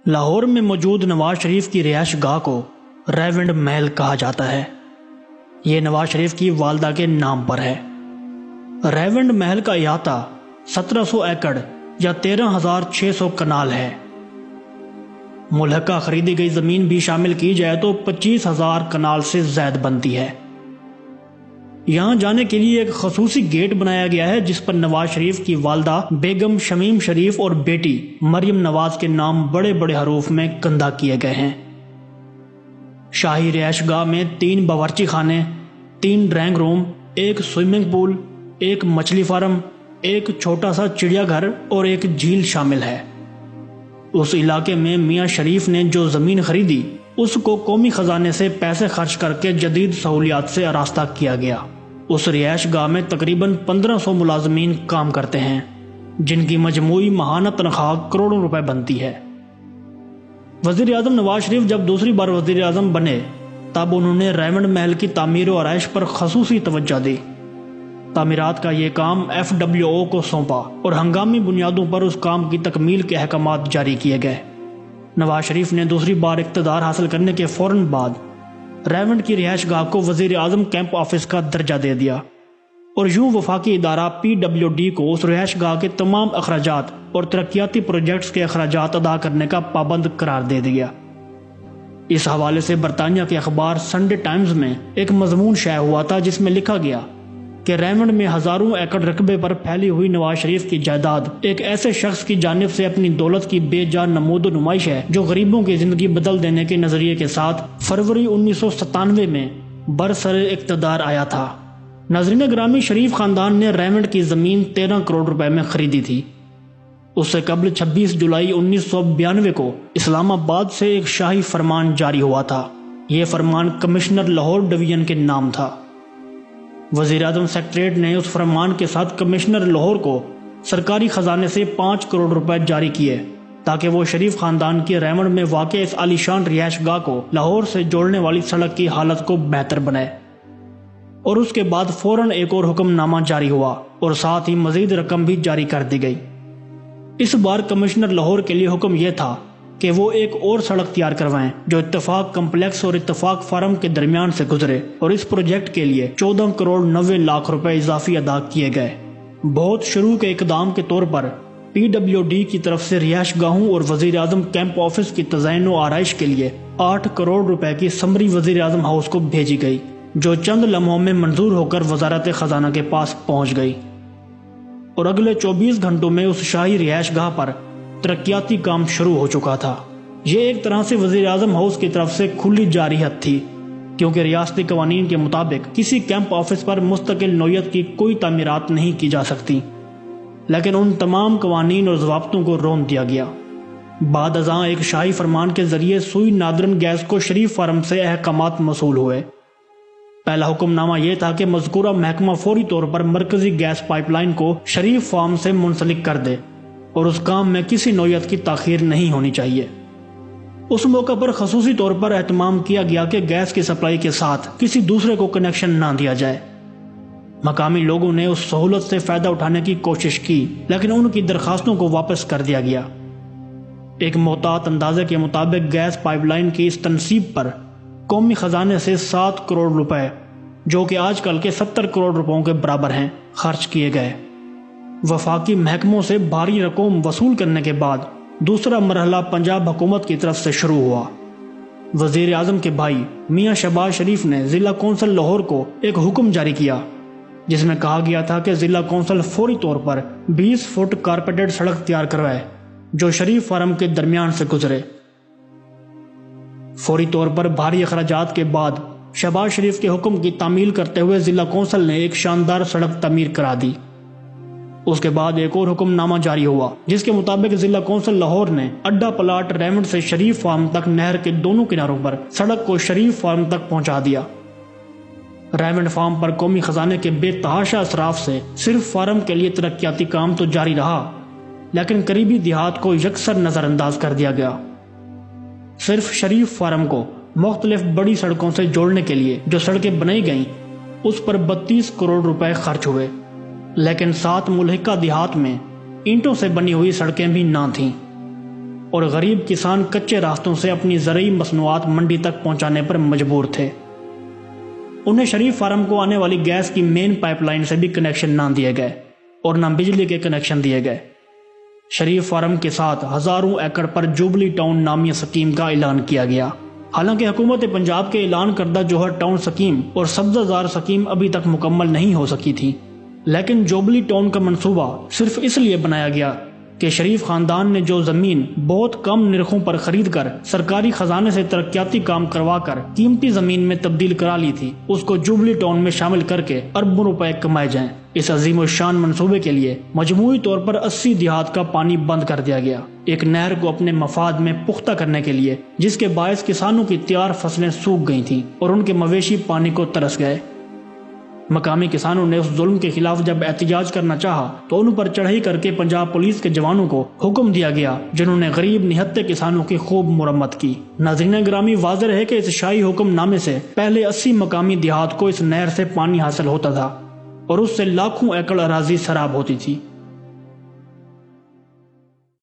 لاہور میں موجود نواز شریف کی رہائش گاہ کو ریونڈ محل کہا جاتا ہے۔ یہ نواز شریف کی والدہ کے نام پر ہے۔ ریونڈ محل کا احاطہ 1700 ایکڑ یا 13,600 کنال ہے۔ ملحقہ خریدی گئی زمین بھی شامل کی جائے تو 25,000 کنال سے زائد بنتی ہے۔ یہاں جانے کے لیے ایک خصوصی گیٹ بنایا گیا ہے جس پر نواز شریف کی والدہ بیگم شمیم شریف اور بیٹی مریم نواز کے نام بڑے بڑے حروف میں کندہ کیے گئے ہیں۔ شاہی رہائش گاہ میں 3 باورچی خانے، 3 ڈرائنگ روم، 1 سوئمنگ پول، 1 مچھلی فارم، 1 چھوٹا سا چڑیا گھر اور 1 جھیل شامل ہے۔ اس علاقے میں میاں شریف نے جو زمین خریدی اس کو قومی خزانے سے پیسے خرچ کر کے جدید سہولیات سے آراستہ کیا گیا۔ اس رہائش گاہ میں تقریباً 1500 ملازمین کام کرتے ہیں جن کی مجموعی ماہانہ تنخواہ کروڑوں روپے بنتی ہے۔ وزیر اعظم نواز شریف جب دوسری بار وزیر اعظم بنے تب انہوں نے ریونڈ محل کی تعمیر و آرائش پر خصوصی توجہ دی۔ تعمیرات کا یہ کام FWO کو سونپا اور ہنگامی بنیادوں پر اس کام کی تکمیل کے احکامات جاری کیے گئے۔ نواز شریف نے دوسری بار اقتدار حاصل کرنے کے فوراً بعد ریونڈ کی رہائش گاہ کو وزیر اعظم کیمپ آفس کا درجہ دے دیا اور یوں وفاقی ادارہ PWD کو اس رہائش گاہ کے تمام اخراجات اور ترقیاتی پروجیکٹس کے اخراجات ادا کرنے کا پابند قرار دے دیا۔ اس حوالے سے برطانیہ کے اخبار سنڈے ٹائمز میں ایک مضمون شائع ہوا تھا جس میں لکھا گیا کہ ریونڈ میں ہزاروں ایکڑ رقبے پر پھیلی ہوئی نواز شریف کی جائیداد ایک ایسے شخص کی جانب سے اپنی دولت کی بے جان نمود و نمائش ہے جو غریبوں کی زندگی بدل دینے کے نظریے کے ساتھ فروری 1997 میں برسر اقتدار آیا تھا۔ ناظرین گرامی، شریف خاندان نے ریونڈ کی زمین 13 کروڑ روپے میں خریدی تھی۔ اس سے قبل 26 جولائی 1992 کو اسلام آباد سے ایک شاہی فرمان جاری ہوا تھا۔ یہ فرمان کمشنر لاہور ڈویژن کے نام تھا۔ وزیر اعظم سیکریٹریٹ نے اس فرمان کے ساتھ کمشنر لاہور کو سرکاری خزانے سے 5 کروڑ روپے جاری کیے تاکہ وہ شریف خاندان کی ریونڈ میں واقع اس عالیشان رہائش گاہ کو لاہور سے جوڑنے والی سڑک کی حالت کو بہتر بنائے۔ اور اس کے بعد فوراً ایک اور حکم نامہ جاری ہوا اور ساتھ ہی مزید رقم بھی جاری کر دی گئی۔ اس بار کمشنر لاہور کے لیے حکم یہ تھا کہ وہ ایک اور سڑک تیار کروائیں جو اتفاق کمپلیکس اور اتفاق فارم کے درمیان سے گزرے، اور اس پروجیکٹ کے لیے 14 کروڑ 90 لاکھ روپے اضافی ادا کیے گئے۔ بہت شروع کے اقدام کے طور پر PWD کی طرف سے رہائش گاہوں اور وزیر اعظم کیمپ آفس کی تزئین و آرائش کے لیے 8 کروڑ روپے کی سمری وزیر اعظم ہاؤس کو بھیجی گئی جو چند لمحوں میں منظور ہو کر وزارت خزانہ کے پاس پہنچ گئی، اور اگلے 24 گھنٹوں میں اس شاہی رہائش گاہ پر ترقیاتی کام شروع ہو چکا تھا۔ یہ ایک طرح سے وزیر اعظم ہاؤس کی طرف سے کھلی جارحیت تھی کیونکہ ریاستی قوانین کے مطابق کسی کیمپ آفس پر مستقل نوعیت کی کوئی تعمیرات نہیں کی جا سکتی، لیکن ان تمام قوانین اور ضوابطوں کو رون دیا گیا۔ بعد ازاں ایک شاہی فرمان کے ذریعے سوئی نادرن گیس کو شریف فارم سے احکامات موصول ہوئے۔ پہلا حکم نامہ یہ تھا کہ مذکورہ محکمہ فوری طور پر مرکزی گیس پائپ لائن کو شریف فارم سے منسلک کر دے اور اس کام میں کسی نوعیت کی تاخیر نہیں ہونی چاہیے۔ اس موقع پر خصوصی طور پر اہتمام کیا گیا کہ گیس کی سپلائی کے ساتھ کسی دوسرے کو کنیکشن نہ دیا جائے۔ مقامی لوگوں نے اس سہولت سے فائدہ اٹھانے کی کوشش کی لیکن ان کی درخواستوں کو واپس کر دیا گیا۔ ایک محتاط اندازے کے مطابق گیس پائپ لائن کی اس تنصیب پر قومی خزانے سے 7 کروڑ روپے، جو کہ آج کل کے 70 کروڑ روپوں کے برابر ہیں، خرچ کیے گئے۔ وفاقی محکموں سے بھاری رقم وصول کرنے کے بعد دوسرا مرحلہ پنجاب حکومت کی طرف سے شروع ہوا۔ وزیر اعظم کے بھائی میاں شہباز شریف نے ضلع کونسل لاہور کو ایک حکم جاری کیا جس میں کہا گیا تھا کہ ضلع کونسل فوری طور پر 20 فٹ کارپیٹڈ سڑک تیار کروائے جو شریف فارم کے درمیان سے گزرے۔ فوری طور پر بھاری اخراجات کے بعد شہباز شریف کے حکم کی تعمیل کرتے ہوئے ضلع کونسل نے ایک شاندار سڑک تعمیر کرا دی۔ اس کے بعد ایک اور حکم نامہ جاری ہوا جس کے مطابق ضلع کونسل لاہور نے اڈا پلاٹ ریونڈ سے شریف فارم تک نہر کے دونوں کناروں پر سڑک کو شریف فارم تک پہنچا دیا۔ ریونڈ فارم پر قومی خزانے کے بے تحاشا اصراف سے صرف فارم کے لیے ترقیاتی کام تو جاری رہا لیکن قریبی دیہات کو یکسر نظر انداز کر دیا گیا۔ صرف شریف فارم کو مختلف بڑی سڑکوں سے جوڑنے کے لیے جو سڑکیں بنائی گئیں اس پر 32 کروڑ روپے خرچ ہوئے، لیکن 7 ملحقہ دیہات میں اینٹوں سے بنی ہوئی سڑکیں بھی نہ تھیں۔ اور غریب کسان کچے راستوں سے اپنی زرعی مصنوعات منڈی تک پہنچانے پر مجبور تھے۔ انہیں شریف فارم کو آنے والی گیس کی مین پائپ لائن سے بھی کنیکشن نہ دیے گئے اور نہ بجلی کے کنیکشن دیے گئے۔ شریف فارم کے ساتھ ہزاروں ایکڑ پر جوبلی ٹاؤن نامی سکیم کا اعلان کیا گیا۔ حالانکہ حکومت پنجاب کے اعلان کردہ جوہر ٹاؤن سکیم اور سبزہ زار سکیم ابھی تک مکمل نہیں ہو سکی تھی، لیکن جوبلی ٹاؤن کا منصوبہ صرف اس لیے بنایا گیا کہ شریف خاندان نے جو زمین بہت کم نرخوں پر خرید کر سرکاری خزانے سے ترقیاتی کام کروا کر قیمتی زمین میں تبدیل کرا لی تھی، اس کو جوبلی ٹاؤن میں شامل کر کے اربوں روپے کمائے جائیں۔ اس عظیم الشان منصوبے کے لیے مجموعی طور پر 80 دیہات کا پانی بند کر دیا گیا، ایک نہر کو اپنے مفاد میں پختہ کرنے کے لیے، جس کے باعث کسانوں کی تیار فصلیں سوکھ گئی تھیں اور ان کے مویشی پانی کو ترس گئے۔ مقامی کسانوں نے اس ظلم کے خلاف جب احتجاج کرنا چاہا تو ان پر چڑھائی کر کے پنجاب پولیس کے جوانوں کو حکم دیا گیا، جنہوں نے غریب نہتے کسانوں کی خوب مرمت کی۔ ناظرین گرامی، واضح رہے کہ اس شاہی حکم نامے سے پہلے 80 مقامی دیہات کو اس نہر سے پانی حاصل ہوتا تھا اور اس سے لاکھوں ایکڑ اراضی سیراب ہوتی تھی۔